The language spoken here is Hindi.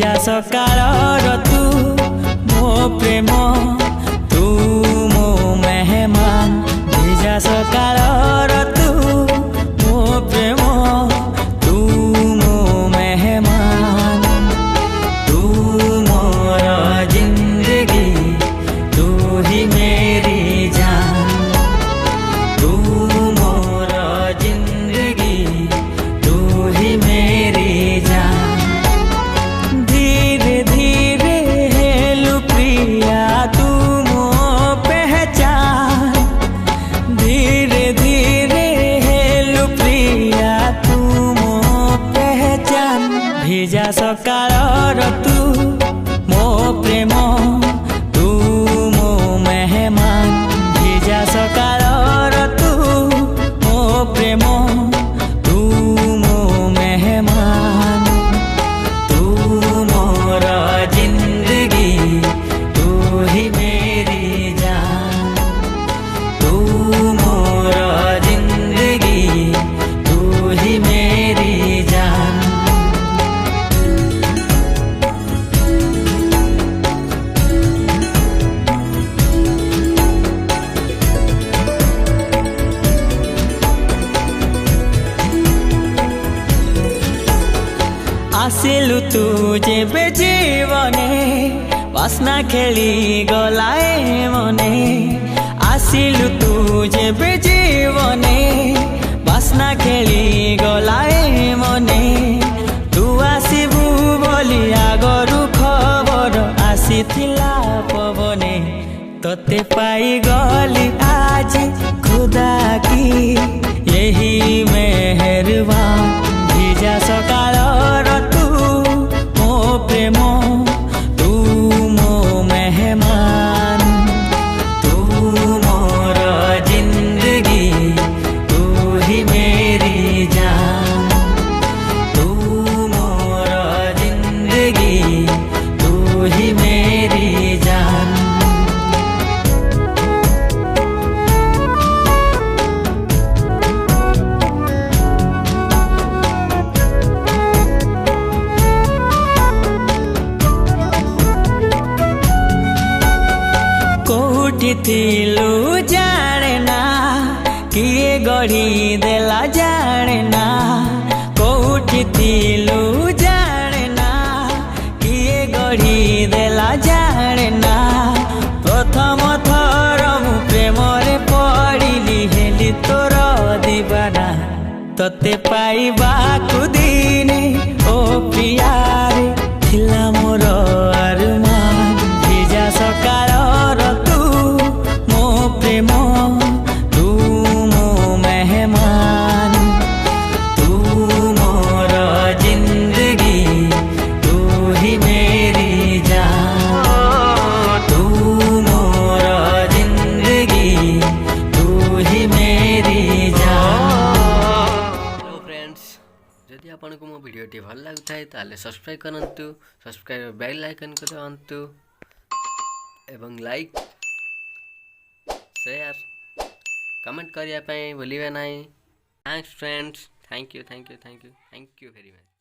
ଭିଜା ସକାଳର ତୁ ମୋ ପ୍ରେମ ତୁ ମୋ ମେହମାନ ଭିଜା ସକାଳର ତୁ ମୋ ପ୍ରେମ ତୁ ମୋ ମେହମାନ ତୁ ମୋର ଜିନ୍ଦଗୀ ତୁ ହି मेरी जान तू मोर जिंदगी तू ही मेरी जान धीरे धीरे हेलु प्रिया तू मो पहचान धीरे धीरे हेलु प्रिया तू मो पहचान भिजा सकाळर तू मो प्रेम तू मो मेहमान भिजा सकाळर तू मो प्रेम तू मो मेहमान तू मोर जिंदगी तू ही मेरी जान तू मोर जिंदगी तू ही मेरी जान आसिलु तू जेबे जीवने वासना खेली गलाए मने आसिलु तू जेबे जीवने वासना खेली गलाए मने तू आसिबु बोली आगरु खबर आसीथिला पवने तोते पाई गली आज खुदा की यही मेहरबान भिजा सकाळर तू मो प्रेम तू मो मेहमान तू मोर जिंदगी तू ही मेरी जान तू मोर जिंदगी तू ही मेरी जान थिलु जाने ना किए गढ़ी देला जाने ना कोठी थिलु जाने ना किए गढ़ी देला जाने ना प्रथम थर मु प्रेम रे पड़िली हेली तोर दीवाना तोते पाइबा कुदिने ओ प्रियारे थिला मोर अरमान भिजा सकाळर तू मो प्रेम तू मो मेहमान तू मोर जिंदगी तू ही मेरी जान तू मोर जिंदगी तू ही मेरी जान। हेलो फ्रेंड्स जदि आपको मो भिडियोटी भल लगुଥାଏ ताले सब्सक्राइब करंतु सब्सक्राइब बेल आइकन को दबांतु एवं लाइक शेयर कमेंट करिया भूलिए ना। Thanks friends thank you very much.